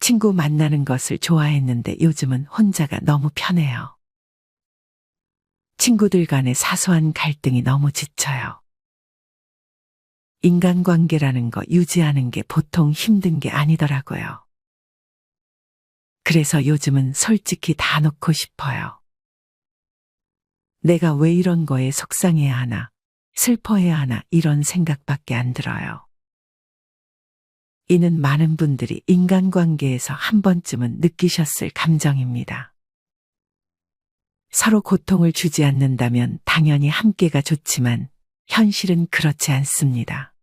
친구 만나는 것을 좋아했는데 요즘은 혼자가 너무 편해요. 친구들 간의 사소한 갈등이 너무 지쳐요. 인간관계라는 거 유지하는 게 보통 힘든 게 아니더라고요. 그래서 요즘은 솔직히 다 놓고 싶어요. 내가 왜 이런 거에 속상해야 하나, 슬퍼해야 하나 이런 생각밖에 안 들어요. 이는 많은 분들이 인간관계에서 한 번쯤은 느끼셨을 감정입니다. 서로 고통을 주지 않는다면 당연히 함께가 좋지만 현실은 그렇지 않습니다.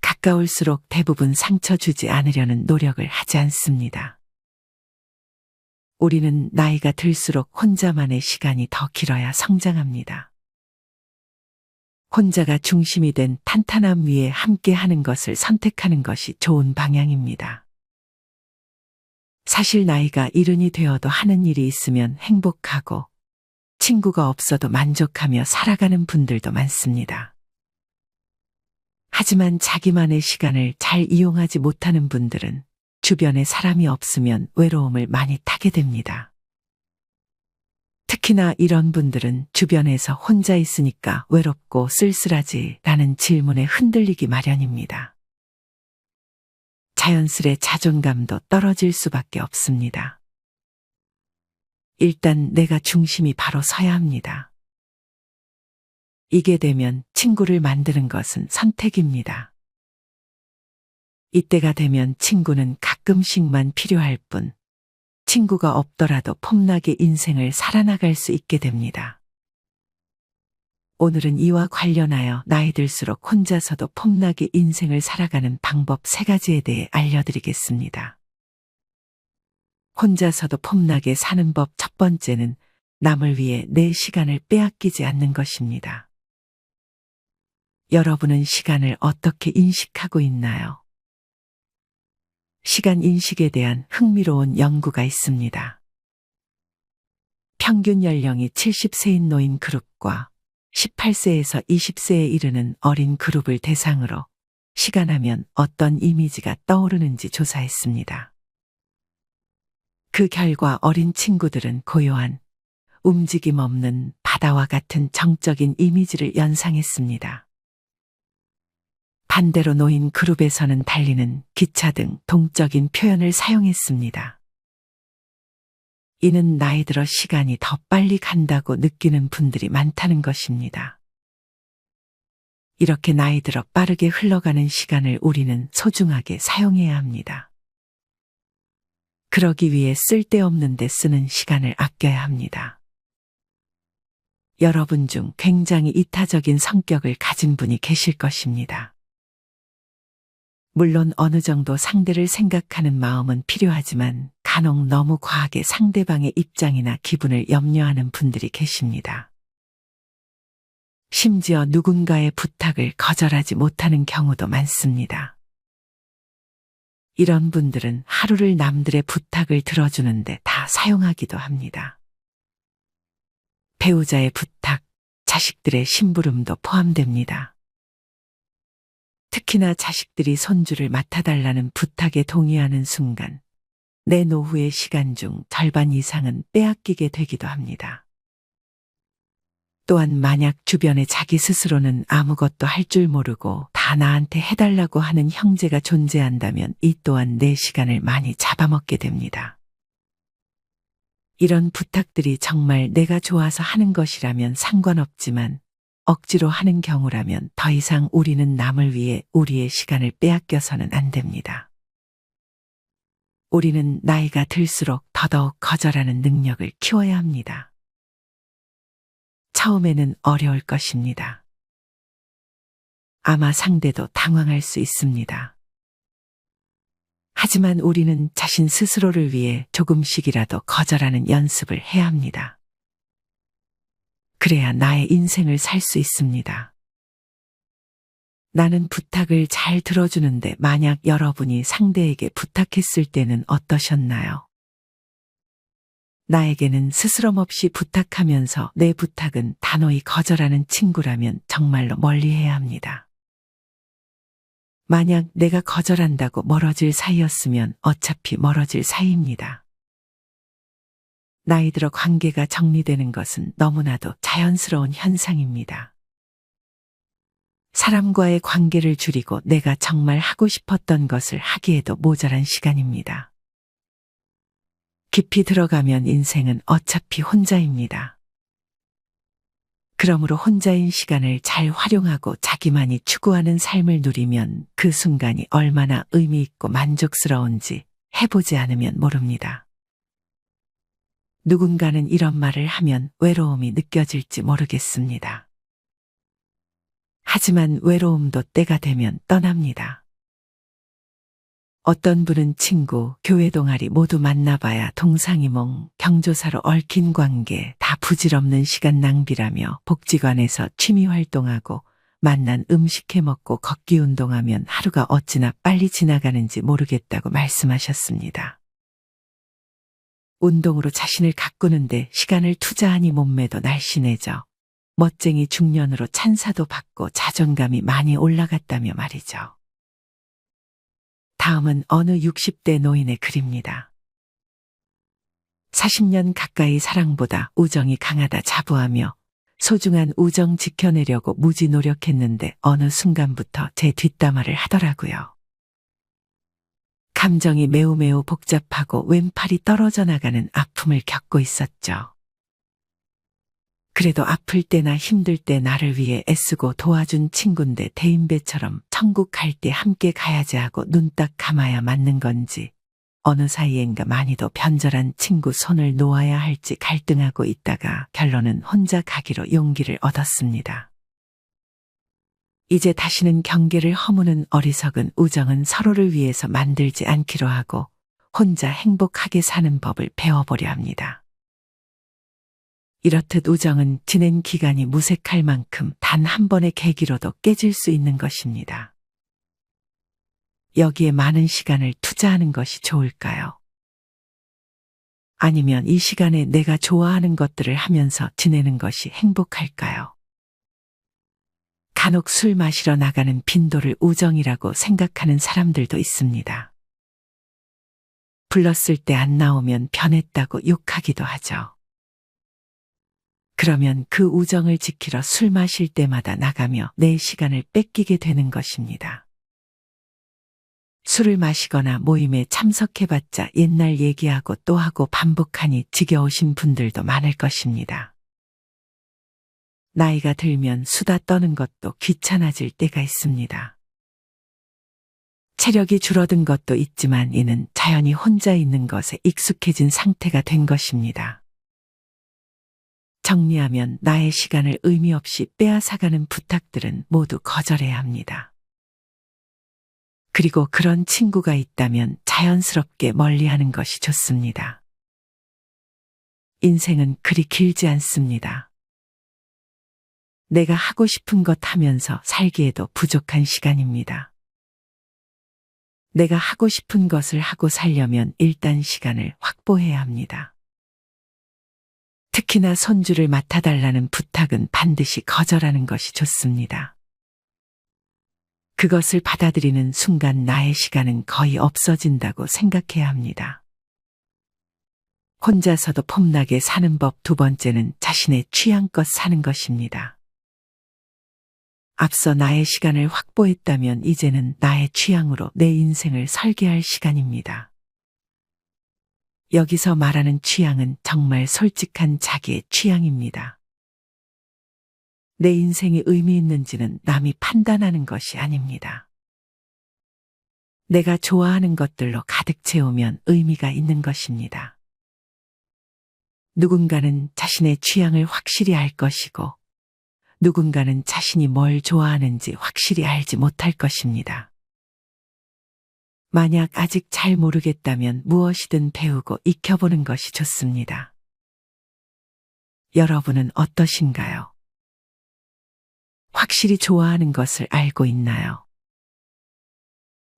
가까울수록 대부분 상처 주지 않으려는 노력을 하지 않습니다. 우리는 나이가 들수록 혼자만의 시간이 더 길어야 성장합니다. 혼자가 중심이 된 탄탄함 위에 함께 하는 것을 선택하는 것이 좋은 방향입니다. 사실 나이가 이른이 되어도 하는 일이 있으면 행복하고 친구가 없어도 만족하며 살아가는 분들도 많습니다. 하지만 자기만의 시간을 잘 이용하지 못하는 분들은 주변에 사람이 없으면 외로움을 많이 타게 됩니다. 특히나 이런 분들은 주변에서 혼자 있으니까 외롭고 쓸쓸하지 라는 질문에 흔들리기 마련입니다. 자연스레 자존감도 떨어질 수밖에 없습니다. 일단 내가 중심이 바로 서야 합니다. 이게 되면 친구를 만드는 것은 선택입니다. 이때가 되면 친구는 가끔씩만 필요할 뿐, 친구가 없더라도 폼나게 인생을 살아나갈 수 있게 됩니다. 오늘은 이와 관련하여 나이 들수록 혼자서도 폼나게 인생을 살아가는 방법 3가지에 대해 알려드리겠습니다. 혼자서도 폼나게 사는 법 첫 번째는 남을 위해 내 시간을 빼앗기지 않는 것입니다. 여러분은 시간을 어떻게 인식하고 있나요? 시간 인식에 대한 흥미로운 연구가 있습니다. 평균 연령이 70세인 노인 그룹과 18세에서 20세에 이르는 어린 그룹을 대상으로 시간하면 어떤 이미지가 떠오르는지 조사했습니다. 그 결과 어린 친구들은 고요한, 움직임 없는 바다와 같은 정적인 이미지를 연상했습니다. 반대로 노인 그룹에서는 달리는 기차 등 동적인 표현을 사용했습니다. 이는 나이 들어 시간이 더 빨리 간다고 느끼는 분들이 많다는 것입니다. 이렇게 나이 들어 빠르게 흘러가는 시간을 우리는 소중하게 사용해야 합니다. 그러기 위해 쓸데없는 데 쓰는 시간을 아껴야 합니다. 여러분 중 굉장히 이타적인 성격을 가진 분이 계실 것입니다. 물론 어느 정도 상대를 생각하는 마음은 필요하지만 간혹 너무 과하게 상대방의 입장이나 기분을 염려하는 분들이 계십니다. 심지어 누군가의 부탁을 거절하지 못하는 경우도 많습니다. 이런 분들은 하루를 남들의 부탁을 들어주는데 다 사용하기도 합니다. 배우자의 부탁, 자식들의 심부름도 포함됩니다. 특히나 자식들이 손주를 맡아달라는 부탁에 동의하는 순간 내 노후의 시간 중 절반 이상은 빼앗기게 되기도 합니다. 또한 만약 주변에 자기 스스로는 아무것도 할 줄 모르고 다 나한테 해달라고 하는 형제가 존재한다면 이 또한 내 시간을 많이 잡아먹게 됩니다. 이런 부탁들이 정말 내가 좋아서 하는 것이라면 상관없지만 억지로 하는 경우라면 더 이상 우리는 남을 위해 우리의 시간을 빼앗겨서는 안 됩니다. 우리는 나이가 들수록 더더욱 거절하는 능력을 키워야 합니다. 처음에는 어려울 것입니다. 아마 상대도 당황할 수 있습니다. 하지만 우리는 자신 스스로를 위해 조금씩이라도 거절하는 연습을 해야 합니다. 그래야 나의 인생을 살 수 있습니다. 나는 부탁을 잘 들어주는데 만약 여러분이 상대에게 부탁했을 때는 어떠셨나요? 나에게는 스스럼 없이 부탁하면서 내 부탁은 단호히 거절하는 친구라면 정말로 멀리해야 합니다. 만약 내가 거절한다고 멀어질 사이였으면 어차피 멀어질 사이입니다. 나이 들어 관계가 정리되는 것은 너무나도 자연스러운 현상입니다. 사람과의 관계를 줄이고 내가 정말 하고 싶었던 것을 하기에도 모자란 시간입니다. 깊이 들어가면 인생은 어차피 혼자입니다. 그러므로 혼자인 시간을 잘 활용하고 자기만이 추구하는 삶을 누리면 그 순간이 얼마나 의미 있고 만족스러운지 해보지 않으면 모릅니다. 누군가는 이런 말을 하면 외로움이 느껴질지 모르겠습니다. 하지만 외로움도 때가 되면 떠납니다. 어떤 분은 친구, 교회 동아리 모두 만나봐야 동상이몽, 경조사로 얽힌 관계 다 부질없는 시간 낭비라며 복지관에서 취미 활동하고 만난 음식 해먹고 걷기 운동하면 하루가 어찌나 빨리 지나가는지 모르겠다고 말씀하셨습니다. 운동으로 자신을 가꾸는데 시간을 투자하니 몸매도 날씬해져 멋쟁이 중년으로 찬사도 받고 자존감이 많이 올라갔다며 말이죠. 다음은 어느 60대 노인의 글입니다. 40년 가까이 사랑보다 우정이 강하다 자부하며 소중한 우정 지켜내려고 무지 노력했는데 어느 순간부터 제 뒷담화를 하더라고요. 감정이 매우 복잡하고 왼팔이 떨어져 나가는 아픔을 겪고 있었죠. 그래도 아플 때나 힘들 때 나를 위해 애쓰고 도와준 친구인데 대인배처럼 천국 갈 때 함께 가야지 하고 눈 딱 감아야 맞는 건지 어느 사이엔가 많이도 변절한 친구 손을 놓아야 할지 갈등하고 있다가 결론은 혼자 가기로 용기를 얻었습니다. 이제 다시는 경계를 허무는 어리석은 우정은 서로를 위해서 만들지 않기로 하고 혼자 행복하게 사는 법을 배워보려 합니다. 이렇듯 우정은 지낸 기간이 무색할 만큼 단 한 번의 계기로도 깨질 수 있는 것입니다. 여기에 많은 시간을 투자하는 것이 좋을까요? 아니면 이 시간에 내가 좋아하는 것들을 하면서 지내는 것이 행복할까요? 간혹 술 마시러 나가는 빈도를 우정이라고 생각하는 사람들도 있습니다. 불렀을 때 안 나오면 변했다고 욕하기도 하죠. 그러면 그 우정을 지키러 술 마실 때마다 나가며 내 시간을 뺏기게 되는 것입니다. 술을 마시거나 모임에 참석해봤자 옛날 얘기하고 또 하고 반복하니 지겨우신 분들도 많을 것입니다. 나이가 들면 수다 떠는 것도 귀찮아질 때가 있습니다. 체력이 줄어든 것도 있지만 이는 자연히 혼자 있는 것에 익숙해진 상태가 된 것입니다. 정리하면 나의 시간을 의미 없이 빼앗아가는 부탁들은 모두 거절해야 합니다. 그리고 그런 친구가 있다면 자연스럽게 멀리하는 것이 좋습니다. 인생은 그리 길지 않습니다. 내가 하고 싶은 것 하면서 살기에도 부족한 시간입니다. 내가 하고 싶은 것을 하고 살려면 일단 시간을 확보해야 합니다. 특히나 손주를 맡아달라는 부탁은 반드시 거절하는 것이 좋습니다. 그것을 받아들이는 순간 나의 시간은 거의 없어진다고 생각해야 합니다. 혼자서도 폼나게 사는 법 두 번째는 자신의 취향껏 사는 것입니다. 앞서 나의 시간을 확보했다면 이제는 나의 취향으로 내 인생을 설계할 시간입니다. 여기서 말하는 취향은 정말 솔직한 자기의 취향입니다. 내 인생이 의미 있는지는 남이 판단하는 것이 아닙니다. 내가 좋아하는 것들로 가득 채우면 의미가 있는 것입니다. 누군가는 자신의 취향을 확실히 알 것이고 누군가는 자신이 뭘 좋아하는지 확실히 알지 못할 것입니다. 만약 아직 잘 모르겠다면 무엇이든 배우고 익혀보는 것이 좋습니다. 여러분은 어떠신가요? 확실히 좋아하는 것을 알고 있나요?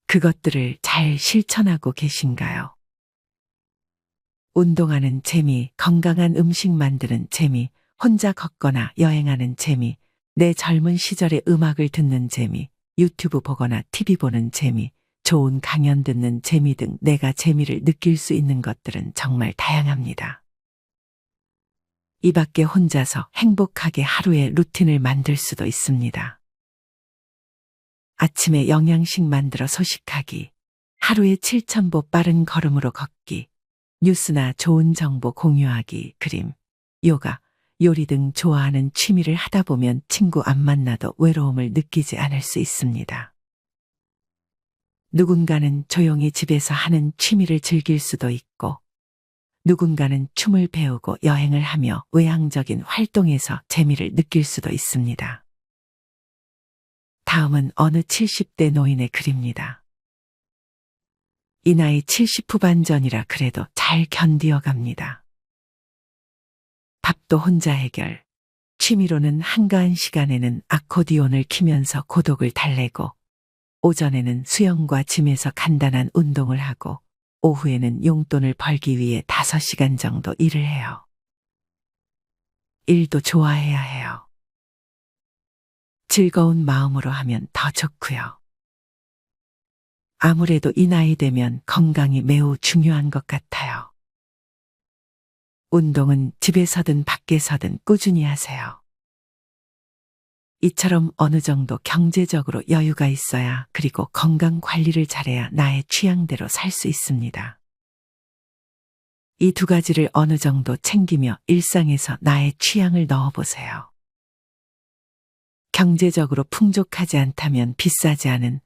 그것들을 잘 실천하고 계신가요? 운동하는 재미, 건강한 음식 만드는 재미, 혼자 걷거나 여행하는 재미, 내 젊은 시절의 음악을 듣는 재미, 유튜브 보거나 TV 보는 재미, 좋은 강연 듣는 재미 등 내가 재미를 느낄 수 있는 것들은 정말 다양합니다. 이 밖에 혼자서 행복하게 하루의 루틴을 만들 수도 있습니다. 아침에 영양식 만들어 소식하기, 하루에 7,000보 빠른 걸음으로 걷기, 뉴스나 좋은 정보 공유하기, 그림, 요가, 요리 등 좋아하는 취미를 하다 보면 친구 안 만나도 외로움을 느끼지 않을 수 있습니다. 누군가는 조용히 집에서 하는 취미를 즐길 수도 있고, 누군가는 춤을 배우고 여행을 하며 외향적인 활동에서 재미를 느낄 수도 있습니다. 다음은 어느 70대 노인의 글입니다. 이 나이 70 후반전이라 그래도 잘 견디어 갑니다. 밥도 혼자 해결. 취미로는 한가한 시간에는 아코디온을 키면서 고독을 달래고, 오전에는 수영과 짐에서 간단한 운동을 하고, 오후에는 용돈을 벌기 위해 5시간 정도 일을 해요. 일도 좋아해야 해요. 즐거운 마음으로 하면 더 좋고요. 아무래도 이 나이 되면 건강이 매우 중요한 것 같아요. 운동은 집에서든 밖에서든 꾸준히 하세요. 이처럼 어느 정도 경제적으로 여유가 있어야, 그리고 건강 관리를 잘해야 나의 취향대로 살 수 있습니다. 이 두 가지를 어느 정도 챙기며 일상에서 나의 취향을 넣어보세요. 경제적으로 풍족하지 않다면 비싸지 않은,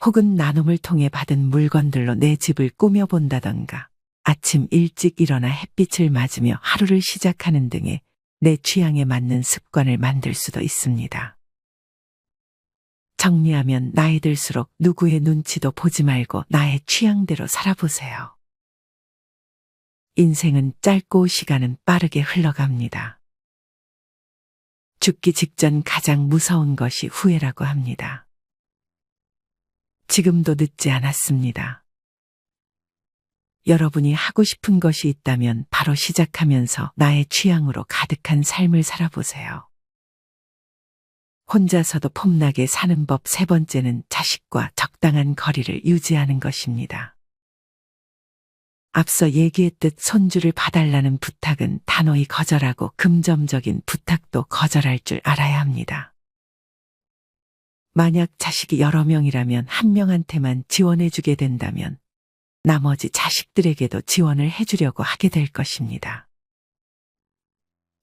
혹은 나눔을 통해 받은 물건들로 내 집을 꾸며본다던가, 아침 일찍 일어나 햇빛을 맞으며 하루를 시작하는 등의 내 취향에 맞는 습관을 만들 수도 있습니다. 정리하면 나이 들수록 누구의 눈치도 보지 말고 나의 취향대로 살아보세요. 인생은 짧고 시간은 빠르게 흘러갑니다. 죽기 직전 가장 무서운 것이 후회라고 합니다. 지금도 늦지 않았습니다. 여러분이 하고 싶은 것이 있다면 바로 시작하면서 나의 취향으로 가득한 삶을 살아보세요. 혼자서도 폼나게 사는 법 세 번째는 자식과 적당한 거리를 유지하는 것입니다. 앞서 얘기했듯 손주를 봐달라는 부탁은 단호히 거절하고 금전적인 부탁도 거절할 줄 알아야 합니다. 만약 자식이 여러 명이라면 한 명한테만 지원해주게 된다면 나머지 자식들에게도 지원을 해주려고 하게 될 것입니다.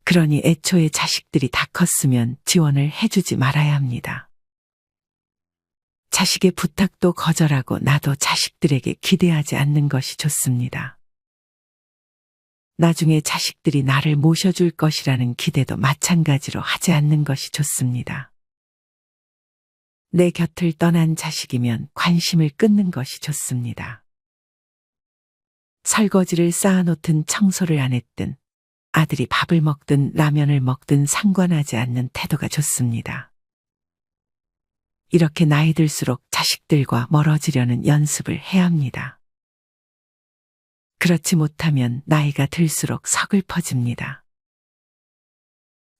그러니 애초에 자식들이 다 컸으면 지원을 해주지 말아야 합니다. 자식의 부탁도 거절하고 나도 자식들에게 기대하지 않는 것이 좋습니다. 나중에 자식들이 나를 모셔줄 것이라는 기대도 마찬가지로 하지 않는 것이 좋습니다. 내 곁을 떠난 자식이면 관심을 끊는 것이 좋습니다. 설거지를 쌓아놓든 청소를 안 했든, 아들이 밥을 먹든 라면을 먹든 상관하지 않는 태도가 좋습니다. 이렇게 나이 들수록 자식들과 멀어지려는 연습을 해야 합니다. 그렇지 못하면 나이가 들수록 서글퍼집니다.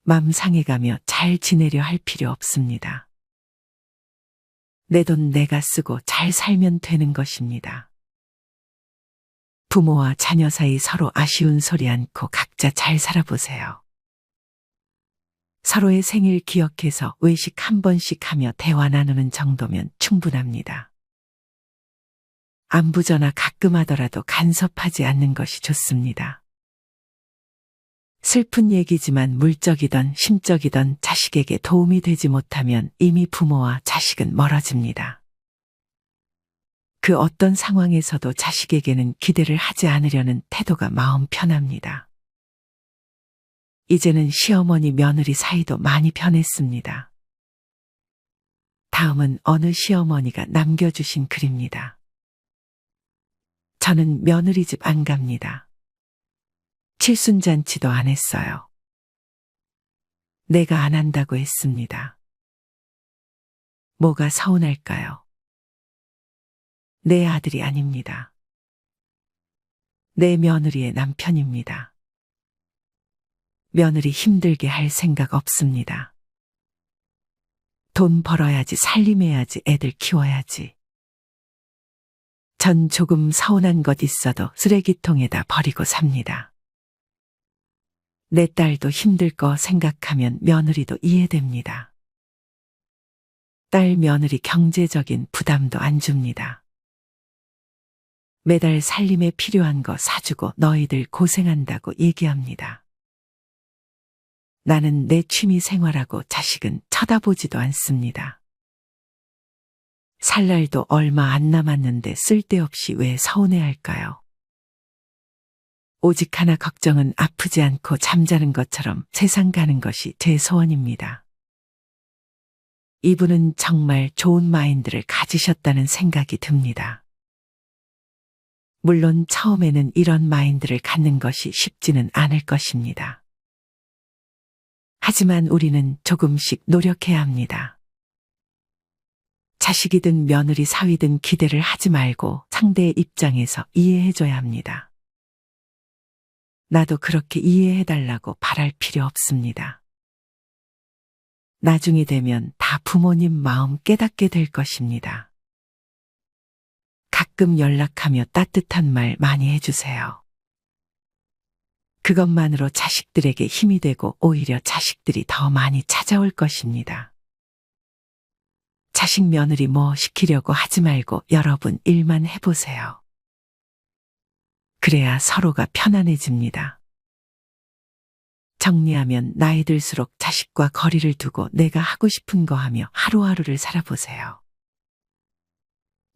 맘 상해가며 잘 지내려 할 필요 없습니다. 내 돈 내가 쓰고 잘 살면 되는 것입니다. 부모와 자녀 사이 서로 아쉬운 소리 않고 각자 잘 살아보세요. 서로의 생일 기억해서 외식 한 번씩 하며 대화 나누는 정도면 충분합니다. 안부 전화 가끔 하더라도 간섭하지 않는 것이 좋습니다. 슬픈 얘기지만 물적이던 심적이던 자식에게 도움이 되지 못하면 이미 부모와 자식은 멀어집니다. 그 어떤 상황에서도 자식에게는 기대를 하지 않으려는 태도가 마음 편합니다. 이제는 시어머니 며느리 사이도 많이 변했습니다. 다음은 어느 시어머니가 남겨주신 글입니다. 저는 며느리 집 안 갑니다. 칠순잔치도 안 했어요. 내가 안 한다고 했습니다. 뭐가 서운할까요? 내 아들이 아닙니다. 내 며느리의 남편입니다. 며느리 힘들게 할 생각 없습니다. 돈 벌어야지, 살림해야지, 애들 키워야지. 전 조금 서운한 것 있어도 쓰레기통에다 버리고 삽니다. 내 딸도 힘들 거 생각하면 며느리도 이해됩니다. 딸 며느리 경제적인 부담도 안 줍니다. 매달 살림에 필요한 거 사주고 너희들 고생한다고 얘기합니다. 나는 내 취미 생활하고 자식은 쳐다보지도 않습니다. 살 날도 얼마 안 남았는데 쓸데없이 왜 서운해할까요? 오직 하나 걱정은 아프지 않고 잠자는 것처럼 세상 가는 것이 제 소원입니다. 이분은 정말 좋은 마인드를 가지셨다는 생각이 듭니다. 물론 처음에는 이런 마인드를 갖는 것이 쉽지는 않을 것입니다. 하지만 우리는 조금씩 노력해야 합니다. 자식이든 며느리 사위든 기대를 하지 말고 상대의 입장에서 이해해줘야 합니다. 나도 그렇게 이해해달라고 바랄 필요 없습니다. 나중이 되면 다 부모님 마음 깨닫게 될 것입니다. 가끔 연락하며 따뜻한 말 많이 해주세요. 그것만으로 자식들에게 힘이 되고 오히려 자식들이 더 많이 찾아올 것입니다. 자식 며느리 뭐 시키려고 하지 말고 여러분 일만 해보세요. 그래야 서로가 편안해집니다. 정리하면 나이 들수록 자식과 거리를 두고 내가 하고 싶은 거 하며 하루하루를 살아보세요.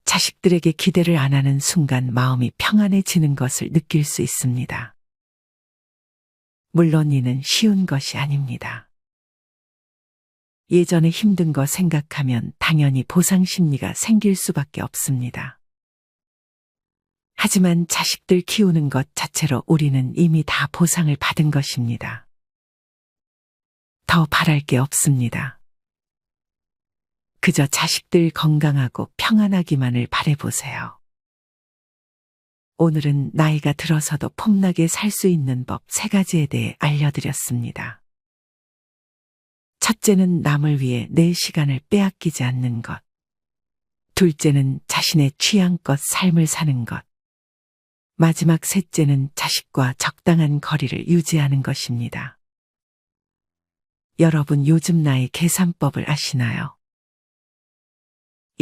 자식들에게 기대를 안 하는 순간 마음이 평안해지는 것을 느낄 수 있습니다. 물론 이는 쉬운 것이 아닙니다. 예전에 힘든 거 생각하면 당연히 보상 심리가 생길 수밖에 없습니다. 하지만 자식들 키우는 것 자체로 우리는 이미 다 보상을 받은 것입니다. 더 바랄 게 없습니다. 그저 자식들 건강하고 평안하기만을 바라보세요. 오늘은 나이가 들어서도 폼나게 살 수 있는 법 3가지에 대해 알려드렸습니다. 첫째는 남을 위해 내 시간을 빼앗기지 않는 것. 둘째는 자신의 취향껏 삶을 사는 것. 마지막 셋째는 자식과 적당한 거리를 유지하는 것입니다. 여러분 요즘 나이 계산법을 아시나요?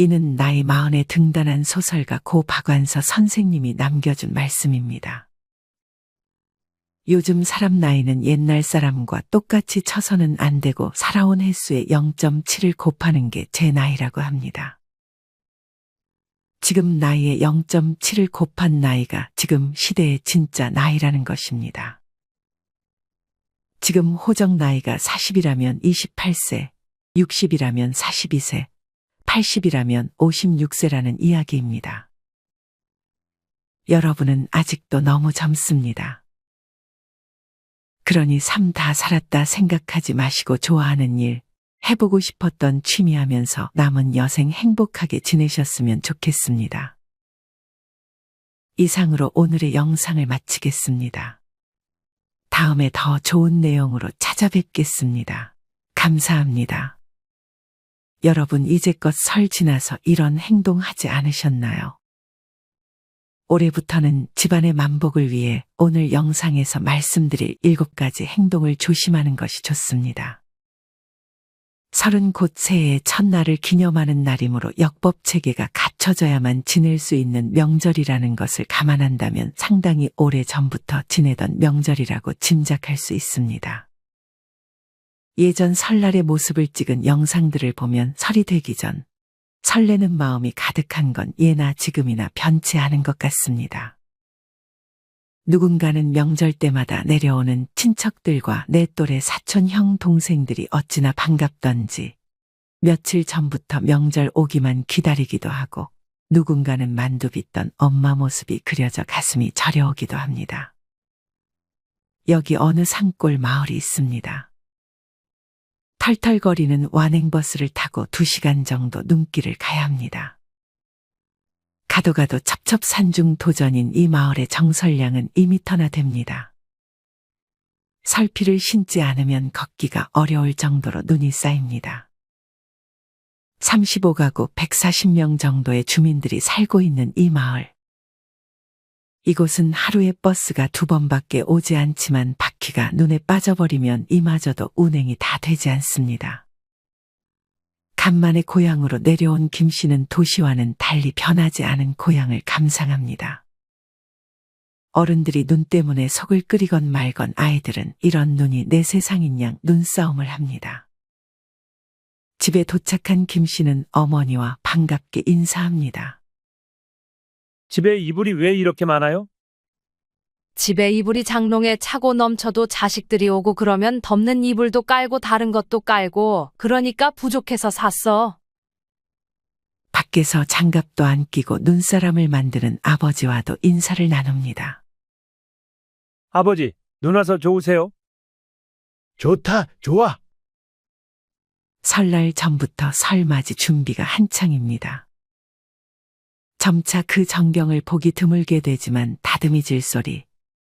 이는 나이 40에 등단한 소설가 고 박완서 선생님이 남겨준 말씀입니다. 요즘 사람 나이는 옛날 사람과 똑같이 쳐서는 안 되고 살아온 횟수의 0.7을 곱하는 게 제 나이라고 합니다. 지금 나이에 0.7을 곱한 나이가 지금 시대의 진짜 나이라는 것입니다. 지금 호적 나이가 40이라면 28세, 60이라면 42세, 80이라면 56세라는 이야기입니다. 여러분은 아직도 너무 젊습니다. 그러니 삶 다 살았다 생각하지 마시고 좋아하는 일, 해보고 싶었던 취미 하면서 남은 여생 행복하게 지내셨으면 좋겠습니다. 이상으로 오늘의 영상을 마치겠습니다. 다음에 더 좋은 내용으로 찾아뵙겠습니다. 감사합니다. 여러분 이제껏 설 지나서 이런 행동하지 않으셨나요? 올해부터는 집안의 만복을 위해 오늘 영상에서 말씀드릴 7가지 행동을 조심하는 것이 좋습니다. 설은 곧 새해의 첫날을 기념하는 날이므로 역법 체계가 갖춰져야만 지낼 수 있는 명절이라는 것을 감안한다면 상당히 오래전부터 지내던 명절이라고 짐작할 수 있습니다. 예전 설날의 모습을 찍은 영상들을 보면 설이 되기 전 설레는 마음이 가득한 건 예나 지금이나 변치 않은 것 같습니다. 누군가는 명절 때마다 내려오는 친척들과 내 또래 사촌 형 동생들이 어찌나 반갑던지 며칠 전부터 명절 오기만 기다리기도 하고 누군가는 만두 빚던 엄마 모습이 그려져 가슴이 저려오기도 합니다. 여기 어느 산골 마을이 있습니다. 털털거리는 완행버스를 타고 2시간 정도 눈길을 가야 합니다. 가도 가도 첩첩산중 도전인 이 마을의 정설량은 2m나 됩니다. 설피를 신지 않으면 걷기가 어려울 정도로 눈이 쌓입니다. 35가구 140명 정도의 주민들이 살고 있는 이 마을. 이곳은 하루에 버스가 2번밖에 오지 않지만 바퀴가 눈에 빠져버리면 이마저도 운행이 다 되지 않습니다. 간만에 고향으로 내려온 김 씨는 도시와는 달리 변하지 않은 고향을 감상합니다. 어른들이 눈 때문에 속을 끓이건 말건 아이들은 이런 눈이 내 세상인 양 눈싸움을 합니다. 집에 도착한 김 씨는 어머니와 반갑게 인사합니다. 집에 이불이 왜 이렇게 많아요? 집에 이불이 장롱에 차고 넘쳐도 자식들이 오고 그러면 덮는 이불도 깔고 다른 것도 깔고 그러니까 부족해서 샀어. 밖에서 장갑도 안 끼고 눈사람을 만드는 아버지와도 인사를 나눕니다. 아버지, 눈 와서 좋으세요? 좋다, 좋아. 설날 전부터 설맞이 준비가 한창입니다. 점차 그 전경을 보기 드물게 되지만 다듬이질 소리,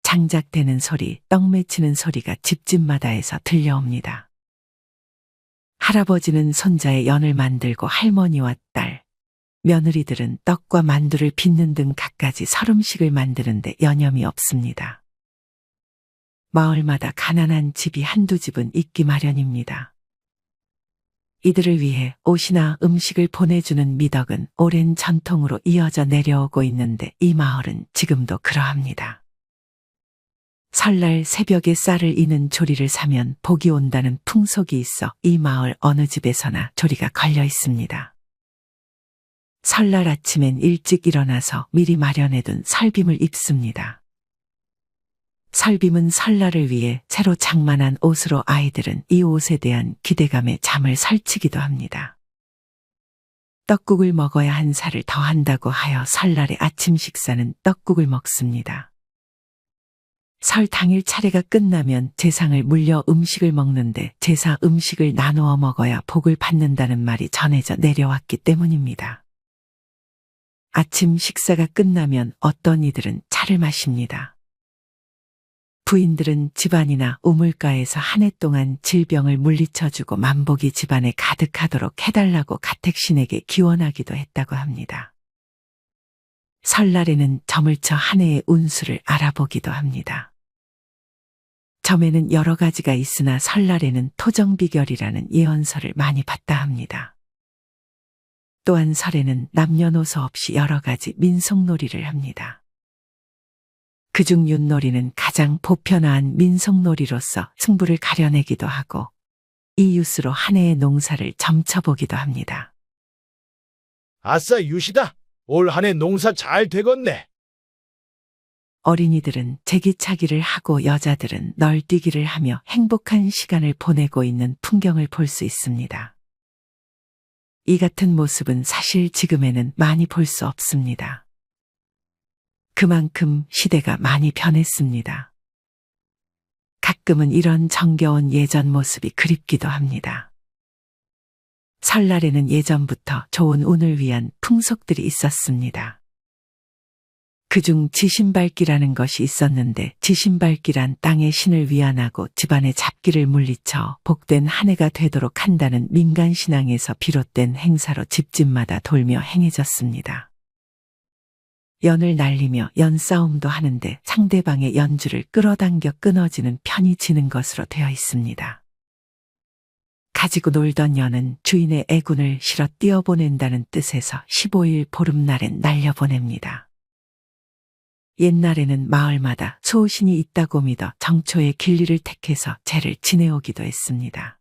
장작대는 소리, 떡 맺히는 소리가 집집마다에서 들려옵니다. 할아버지는 손자의 연을 만들고 할머니와 딸, 며느리들은 떡과 만두를 빚는 등 갖가지 설음식을 만드는데 여념이 없습니다. 마을마다 가난한 집이 한두 집은 있기 마련입니다. 이들을 위해 옷이나 음식을 보내주는 미덕은 오랜 전통으로 이어져 내려오고 있는데 이 마을은 지금도 그러합니다. 설날 새벽에 쌀을 이는 조리를 사면 복이 온다는 풍속이 있어 이 마을 어느 집에서나 조리가 걸려 있습니다. 설날 아침엔 일찍 일어나서 미리 마련해둔 설빔을 입습니다. 설빔은 설날을 위해 새로 장만한 옷으로 아이들은 이 옷에 대한 기대감에 잠을 설치기도 합니다. 떡국을 먹어야 한 살을 더한다고 하여 설날의 아침 식사는 떡국을 먹습니다. 설 당일 차례가 끝나면 제상을 물려 음식을 먹는데 제사 음식을 나누어 먹어야 복을 받는다는 말이 전해져 내려왔기 때문입니다. 아침 식사가 끝나면 어떤 이들은 차를 마십니다. 부인들은 집안이나 우물가에서 한 해 동안 질병을 물리쳐주고 만복이 집안에 가득하도록 해달라고 가택신에게 기원하기도 했다고 합니다. 설날에는 점을 쳐 한 해의 운수를 알아보기도 합니다. 점에는 여러 가지가 있으나 설날에는 토정비결이라는 예언서를 많이 봤다 합니다. 또한 설에는 남녀노소 없이 여러 가지 민속놀이를 합니다. 그중 윷놀이는 가장 보편화한 민속놀이로서 승부를 가려내기도 하고 이 유수로 한 해의 농사를 점쳐보기도 합니다. 아싸, 유시다. 올 한 해 농사 잘 되겠네. 어린이들은 제기차기를 하고 여자들은 널뛰기를 하며 행복한 시간을 보내고 있는 풍경을 볼 수 있습니다. 이 같은 모습은 사실 지금에는 많이 볼 수 없습니다. 그만큼 시대가 많이 변했습니다. 가끔은 이런 정겨운 예전 모습이 그립기도 합니다. 설날에는 예전부터 좋은 운을 위한 풍속들이 있었습니다. 그중 지신밟기라는 것이 있었는데 지신밟기란 땅의 신을 위안하고 집안의 잡기를 물리쳐 복된 한 해가 되도록 한다는 민간신앙에서 비롯된 행사로 집집마다 돌며 행해졌습니다. 연을 날리며 연싸움도 하는데 상대방의 연주를 끌어당겨 끊어지는 편이 지는 것으로 되어 있습니다. 가지고 놀던 연은 주인의 애군을 실어 띄어보낸다는 뜻에서 15일 보름날엔 날려보냅니다. 옛날에는 마을마다 소신이 있다고 믿어 정초의 길리를 택해서 제를 지내오기도 했습니다.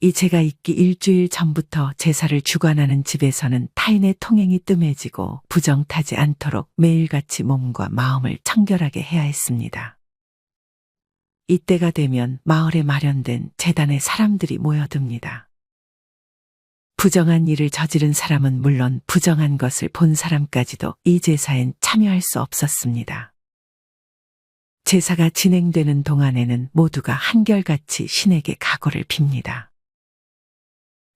이 제가 있기 일주일 전부터 제사를 주관하는 집에서는 타인의 통행이 뜸해지고 부정타지 않도록 매일같이 몸과 마음을 청결하게 해야 했습니다. 이때가 되면 마을에 마련된 제단에 사람들이 모여듭니다. 부정한 일을 저지른 사람은 물론 부정한 것을 본 사람까지도 이 제사엔 참여할 수 없었습니다. 제사가 진행되는 동안에는 모두가 한결같이 신에게 각오를 빕니다.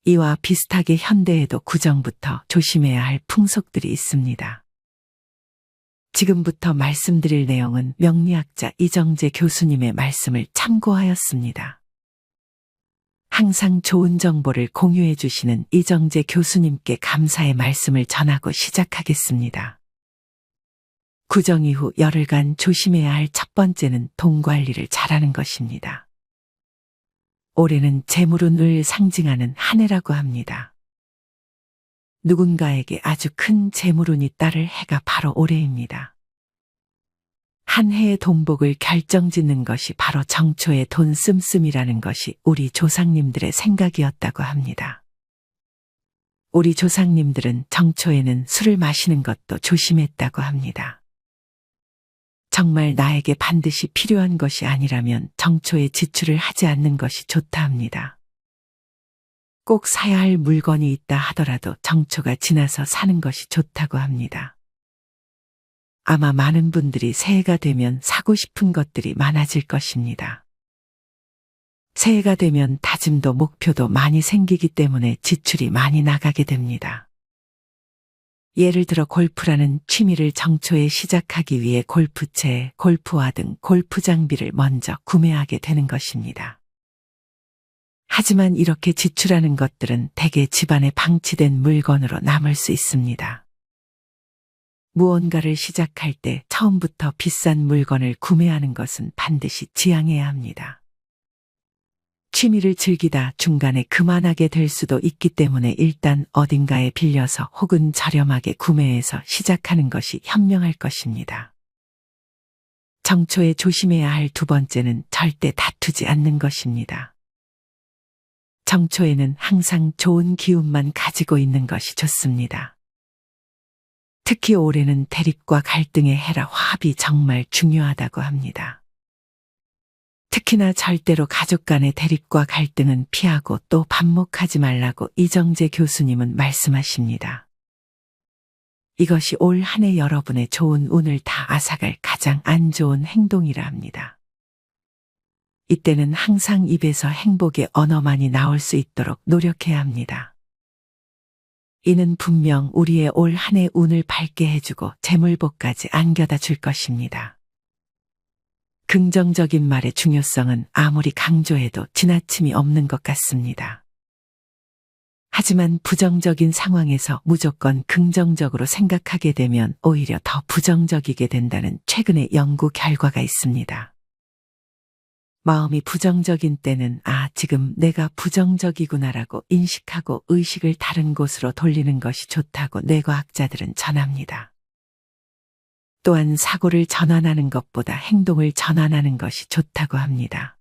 이와 비슷하게 현대에도 구정부터 조심해야 할 풍속들이 있습니다. 지금부터 말씀드릴 내용은 명리학자 이정재 교수님의 말씀을 참고하였습니다. 항상 좋은 정보를 공유해 주시는 이정재 교수님께 감사의 말씀을 전하고 시작하겠습니다. 구정 이후 열흘간 조심해야 할 첫 번째는 돈 관리를 잘하는 것입니다. 올해는 재물운을 상징하는 한 해라고 합니다. 누군가에게 아주 큰 재물운이 따를 해가 바로 올해입니다. 한 해의 돈복을 결정짓는 것이 바로 정초의 돈 씀씀이라는 것이 우리 조상님들의 생각이었다고 합니다. 우리 조상님들은 정초에는 술을 마시는 것도 조심했다고 합니다. 정말 나에게 반드시 필요한 것이 아니라면 정초에 지출을 하지 않는 것이 좋다 합니다. 꼭 사야 할 물건이 있다 하더라도 정초가 지나서 사는 것이 좋다고 합니다. 아마 많은 분들이 새해가 되면 사고 싶은 것들이 많아질 것입니다. 새해가 되면 다짐도 목표도 많이 생기기 때문에 지출이 많이 나가게 됩니다. 예를 들어 골프라는 취미를 정초에 시작하기 위해 골프채, 골프화 등 골프 장비를 먼저 구매하게 되는 것입니다. 하지만 이렇게 지출하는 것들은 대개 집안에 방치된 물건으로 남을 수 있습니다. 무언가를 시작할 때 처음부터 비싼 물건을 구매하는 것은 반드시 지양해야 합니다. 취미를 즐기다 중간에 그만하게 될 수도 있기 때문에 일단 어딘가에 빌려서 혹은 저렴하게 구매해서 시작하는 것이 현명할 것입니다. 정초에 조심해야 할 두 번째는 절대 다투지 않는 것입니다. 정초에는 항상 좋은 기운만 가지고 있는 것이 좋습니다. 특히 올해는 대립과 갈등의 해라 화합이 정말 중요하다고 합니다. 특히나 절대로 가족 간의 대립과 갈등은 피하고 또 반목하지 말라고 이정재 교수님은 말씀하십니다. 이것이 올 한 해 여러분의 좋은 운을 다 앗아갈 가장 안 좋은 행동이라 합니다. 이때는 항상 입에서 행복의 언어만이 나올 수 있도록 노력해야 합니다. 이는 분명 우리의 올 한 해 운을 밝게 해주고 재물복까지 안겨다 줄 것입니다. 긍정적인 말의 중요성은 아무리 강조해도 지나침이 없는 것 같습니다. 하지만 부정적인 상황에서 무조건 긍정적으로 생각하게 되면 오히려 더 부정적이게 된다는 최근의 연구 결과가 있습니다. 마음이 부정적인 때는 지금 내가 부정적이구나라고 인식하고 의식을 다른 곳으로 돌리는 것이 좋다고 뇌과학자들은 전합니다. 또한 사고를 전환하는 것보다 행동을 전환하는 것이 좋다고 합니다.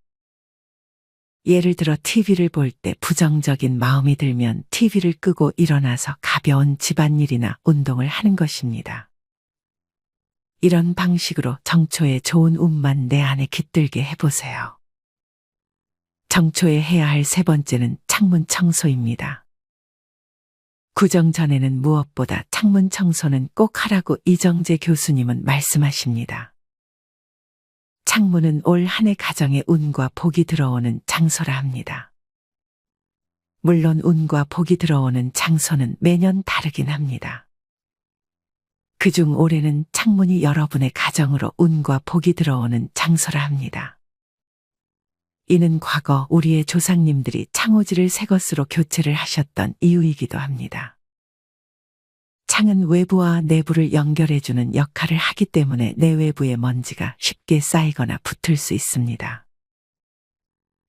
예를 들어 TV를 볼 때 부정적인 마음이 들면 TV를 끄고 일어나서 가벼운 집안일이나 운동을 하는 것입니다. 이런 방식으로 정초에 좋은 운만 내 안에 깃들게 해보세요. 정초에 해야 할 세 번째는 창문 청소입니다. 구정 전에는 무엇보다 창문 청소는 꼭 하라고 이정재 교수님은 말씀하십니다. 창문은 올 한 해 가정에 운과 복이 들어오는 장소라 합니다. 물론 운과 복이 들어오는 장소는 매년 다르긴 합니다. 그중 올해는 창문이 여러분의 가정으로 운과 복이 들어오는 장소라 합니다. 이는 과거 우리의 조상님들이 창호지를 새 것으로 교체를 하셨던 이유이기도 합니다. 창은 외부와 내부를 연결해주는 역할을 하기 때문에 내외부의 먼지가 쉽게 쌓이거나 붙을 수 있습니다.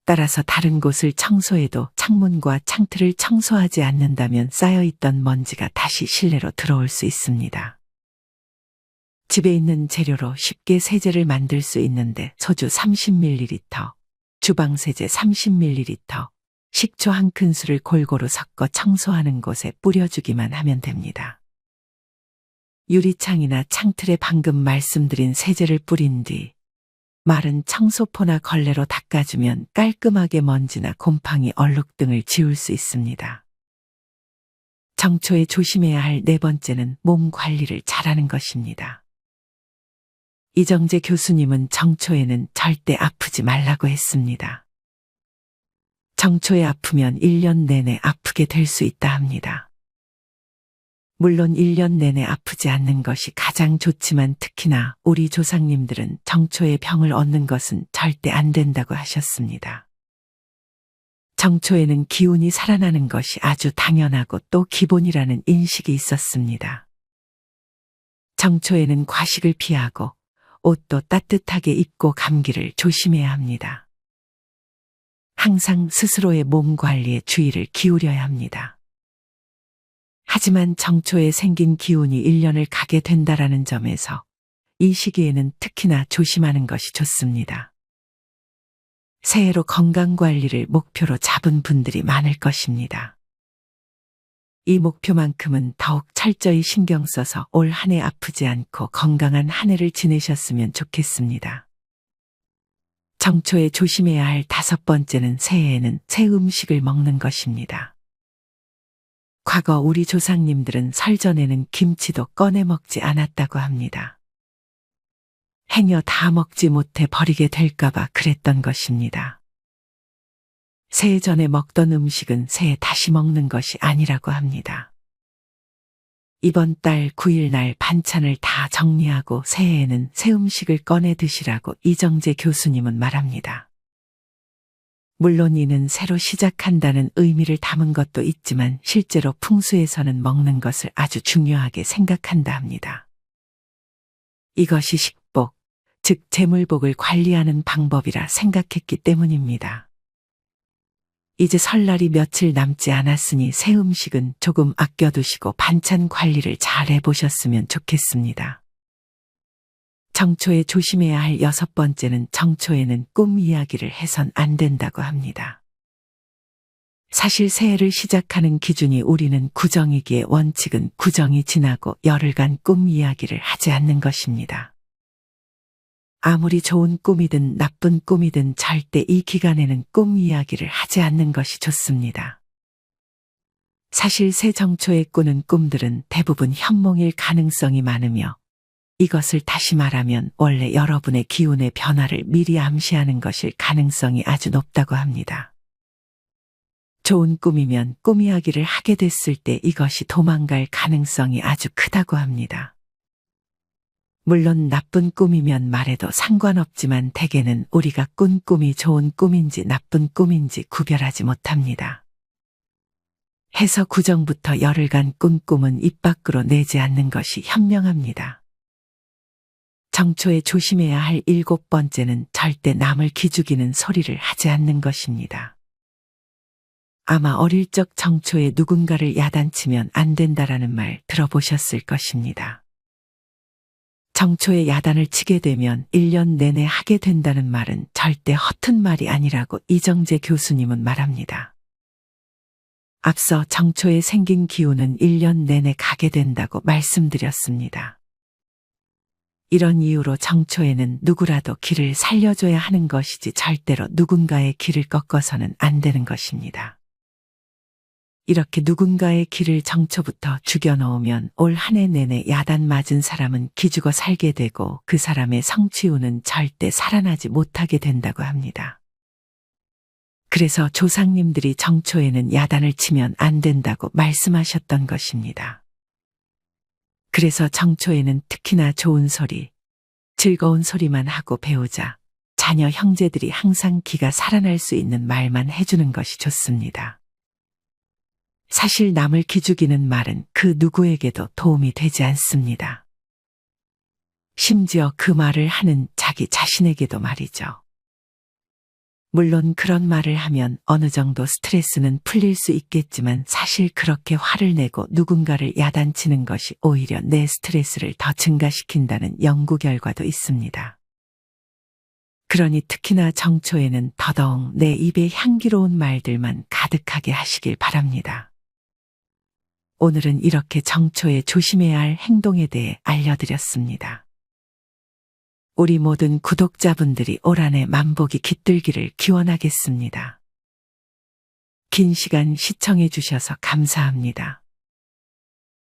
따라서 다른 곳을 청소해도 창문과 창틀을 청소하지 않는다면 쌓여있던 먼지가 다시 실내로 들어올 수 있습니다. 집에 있는 재료로 쉽게 세제를 만들 수 있는데 소주 30ml, 주방세제 30ml, 식초 한 큰술을 골고루 섞어 청소하는 곳에 뿌려주기만 하면 됩니다. 유리창이나 창틀에 방금 말씀드린 세제를 뿌린 뒤 마른 청소포나 걸레로 닦아주면 깔끔하게 먼지나 곰팡이 얼룩 등을 지울 수 있습니다. 정초에 조심해야 할 네 번째는 몸 관리를 잘하는 것입니다. 이정재 교수님은 정초에는 절대 아프지 말라고 했습니다. 정초에 아프면 1년 내내 아프게 될 수 있다 합니다. 물론 1년 내내 아프지 않는 것이 가장 좋지만 특히나 우리 조상님들은 정초에 병을 얻는 것은 절대 안 된다고 하셨습니다. 정초에는 기운이 살아나는 것이 아주 당연하고 또 기본이라는 인식이 있었습니다. 정초에는 과식을 피하고 옷도 따뜻하게 입고 감기를 조심해야 합니다. 항상 스스로의 몸 관리에 주의를 기울여야 합니다. 하지만 정초에 생긴 기운이 1년을 가게 된다라는 점에서 이 시기에는 특히나 조심하는 것이 좋습니다. 새해로 건강관리를 목표로 잡은 분들이 많을 것입니다. 이 목표만큼은 더욱 철저히 신경 써서 올 한 해 아프지 않고 건강한 한 해를 지내셨으면 좋겠습니다. 정초에 조심해야 할 5번째는 새해에는 새 음식을 먹는 것입니다. 과거 우리 조상님들은 설 전에는 김치도 꺼내 먹지 않았다고 합니다. 행여 다 먹지 못해 버리게 될까봐 그랬던 것입니다. 새해 전에 먹던 음식은 새해 다시 먹는 것이 아니라고 합니다. 이번 달 9일 날 반찬을 다 정리하고 새해에는 새 음식을 꺼내 드시라고 이정재 교수님은 말합니다. 물론 이는 새로 시작한다는 의미를 담은 것도 있지만 실제로 풍수에서는 먹는 것을 아주 중요하게 생각한다 합니다. 이것이 식복, 즉 재물복을 관리하는 방법이라 생각했기 때문입니다. 이제 설날이 며칠 남지 않았으니 새 음식은 조금 아껴두시고 반찬 관리를 잘 해보셨으면 좋겠습니다. 정초에 조심해야 할 6번째는 정초에는 꿈 이야기를 해선 안 된다고 합니다. 사실 새해를 시작하는 기준이 우리는 구정이기에 원칙은 구정이 지나고 열흘간 꿈 이야기를 하지 않는 것입니다. 아무리 좋은 꿈이든 나쁜 꿈이든 절대 이 기간에는 꿈 이야기를 하지 않는 것이 좋습니다. 사실 새 정초에 꾸는 꿈들은 대부분 현몽일 가능성이 많으며 이것을 다시 말하면 원래 여러분의 기운의 변화를 미리 암시하는 것일 가능성이 아주 높다고 합니다. 좋은 꿈이면 꿈 이야기를 하게 됐을 때 이것이 도망갈 가능성이 아주 크다고 합니다. 물론 나쁜 꿈이면 말해도 상관없지만 대개는 우리가 꾼 꿈이 좋은 꿈인지 나쁜 꿈인지 구별하지 못합니다. 해서 구정부터 열흘간 꾼 꿈은 입 밖으로 내지 않는 것이 현명합니다. 정초에 조심해야 할 7번째는 절대 남을 기죽이는 소리를 하지 않는 것입니다. 아마 어릴 적 정초에 누군가를 야단치면 안 된다라는 말 들어보셨을 것입니다. 정초에 야단을 치게 되면 1년 내내 하게 된다는 말은 절대 허튼 말이 아니라고 이정재 교수님은 말합니다. 앞서 정초에 생긴 기운은 1년 내내 가게 된다고 말씀드렸습니다. 이런 이유로 정초에는 누구라도 길을 살려줘야 하는 것이지 절대로 누군가의 길을 꺾어서는 안 되는 것입니다. 이렇게 누군가의 길을 정초부터 죽여놓으면 올 한 해 내내 야단 맞은 사람은 기죽어 살게 되고 그 사람의 성취운은 절대 살아나지 못하게 된다고 합니다. 그래서 조상님들이 정초에는 야단을 치면 안 된다고 말씀하셨던 것입니다. 그래서 정초에는 특히나 좋은 소리, 즐거운 소리만 하고 배우자 자녀 형제들이 항상 기가 살아날 수 있는 말만 해주는 것이 좋습니다. 사실 남을 기죽이는 말은 그 누구에게도 도움이 되지 않습니다. 심지어 그 말을 하는 자기 자신에게도 말이죠. 물론 그런 말을 하면 어느 정도 스트레스는 풀릴 수 있겠지만 사실 그렇게 화를 내고 누군가를 야단치는 것이 오히려 내 스트레스를 더 증가시킨다는 연구 결과도 있습니다. 그러니 특히나 정초에는 더더욱 내 입에 향기로운 말들만 가득하게 하시길 바랍니다. 오늘은 이렇게 정초에 조심해야 할 행동에 대해 알려드렸습니다. 우리 모든 구독자분들이 올 한 해 만복이 깃들기를 기원하겠습니다. 긴 시간 시청해 주셔서 감사합니다.